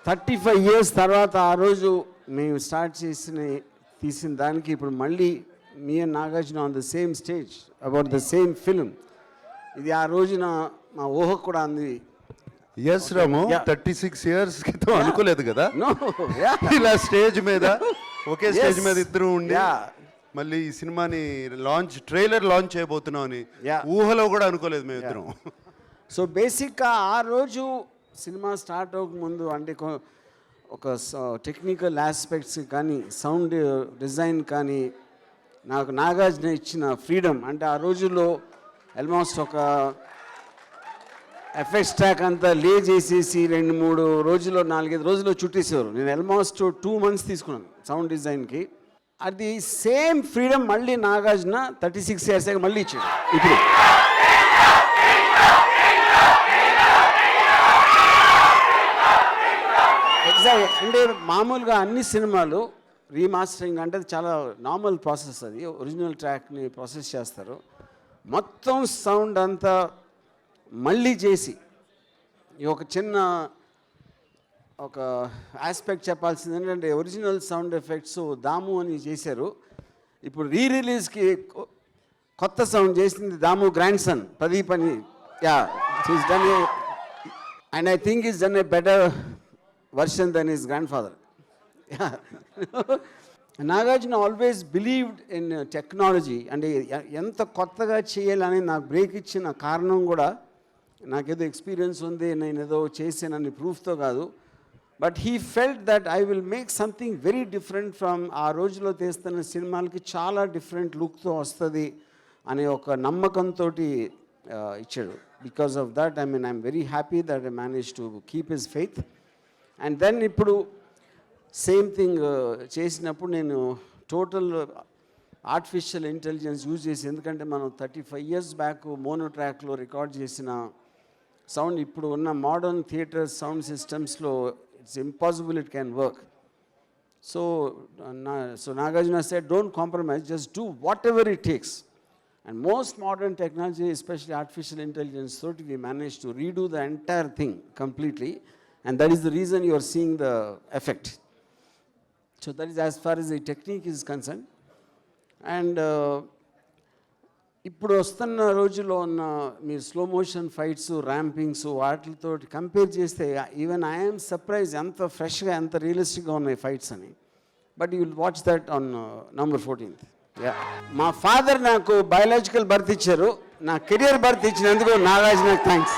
35 years తర్వాత ఆ రోజు మేము స్టార్ట్ తీసిన దానికి ఇప్పుడు మళ్ళీ me and Nagarjuna on the same stage about the same film. ఇది ఆ రోజున మా ఊహ కూడా అంది. ఎస్ రాము, 36 years క్రితం అనుకోలేదు కదా No, yeah. ఇలా స్టేజ్ మీద ఒకే స్టేజ్ మీద ఇద్దరు ఉండి Yeah. మళ్ళీ ఈ సినిమాని ట్రైలర్ లాంచ్ చేయబోతున్నాం అని ఊహలో కూడా అనుకోలేదు మేము ఇద్దరం. సో బేసిక్గా ఆ రోజు సినిమా స్టార్ట్ అవ్వకముందు అంటే ఒక టెక్నికల్ ఆస్పెక్ట్స్ కానీ సౌండ్ డిజైన్ కానీ నాకు నాగార్జున ఇచ్చిన ఫ్రీడమ్, అంటే ఆ రోజుల్లో ఆల్మోస్ట్ ఒక ఎఫెక్ట్స్ ట్రాక్ అంతా లే చేసేసి 2-3 రోజుల్లో 4-5 రోజుల్లో చుట్టేసేవారు. నేను ఆల్మోస్ట్ 2 months తీసుకున్నాను సౌండ్ డిజైన్కి. అది సేమ్ ఫ్రీడమ్ మళ్ళీ నాగార్జున 36 years మళ్ళీ ఇచ్చాడు ఇప్పుడు. ఎగ్జాక్ట్. అంటే మామూలుగా అన్ని సినిమాలు రీమాస్టరింగ్ అంటే చాలా నార్మల్ ప్రాసెస్. అది ఒరిజినల్ ట్రాక్ని ప్రాసెస్ చేస్తారు, మొత్తం సౌండ్ అంతా మళ్ళీ చేసి ఒక చిన్న ఒక ఆస్పెక్ట్ చెప్పాల్సింది ఏంటంటే ఒరిజినల్ సౌండ్ ఎఫెక్ట్స్ దాము అని చేశారు. ఇప్పుడు రిలీజ్కి కొత్త సౌండ్ చేసింది దాము గ్రాండ్ సన్ ప్రదీప్ అని. Yeah, is done a and I think is done a better version than his grand father. Nagarjuna always believed in technology. అంటే ఎంత కొత్తగా చేయాలని నాకు బ్రేక్ ఇచ్చిన కారణం కూడా నాకేదో ఎక్స్పీరియన్స్ ఉంది, నేను ఏదో చేసానని ప్రూఫ్తో కాదు, but he felt that I will make something very different from ఆ రోజులో తీస్తున్న సినిమాలకి చాలా డిఫరెంట్ లుక్తో వస్తుంది అనే ఒక నమ్మకంతో ఇచ్చాడు. Because of that I'm very happy that I manage to keep his faith. And then ఇప్పుడు సేమ్ థింగ్ చేసినప్పుడు నేను టోటల్ ఆర్టిఫిషియల్ ఇంటెలిజెన్స్ యూజ్ చేసి, ఎందుకంటే మనం 35 years బ్యాక్ మోనో ట్రాక్లో రికార్డ్ చేసిన సౌండ్ ఇప్పుడు ఉన్న మోడర్న్ థియేటర్ సౌండ్ సిస్టమ్స్లో it's impossible, it can work. So Nagarjuna said, don't compromise, just do whatever it takes. And most modern technology, especially artificial intelligence, so we managed to redo the entire thing completely, and that is the reason you are seeing the effect. So that is as far as the technique is concerned. And ఇప్పుడు వస్తున్న రోజుల్లో ఉన్న మీరు slow motion fights, ర్యాంపింగ్స్ వాటితో compare చేస్తే even I'm surprise ఎంత ఫ్రెష్గా ఎంత రియలిస్టిక్గా ఉన్నాయి ఫైట్స్ అని. But you will watch that on November 14th. మా ఫాదర్ నాకు బయాలజికల్ బర్త్ ఇచ్చారు, నా కెరియర్ బర్త్ ఇచ్చినందుకు నాగార్జున థ్యాంక్స్.